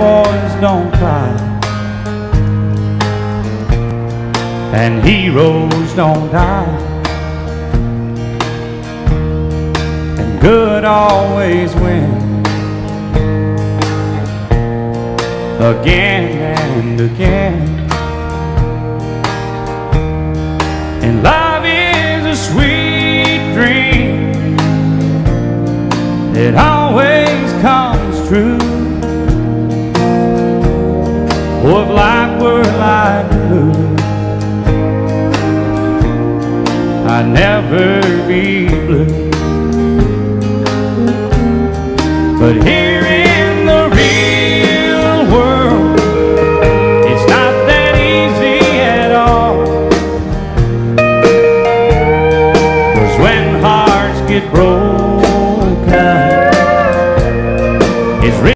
boys don't cry, and heroes don't die, and good always wins again and again. And life is a sweet dream that always comes true. Oh, if life were light blue, I'd never be blue. But here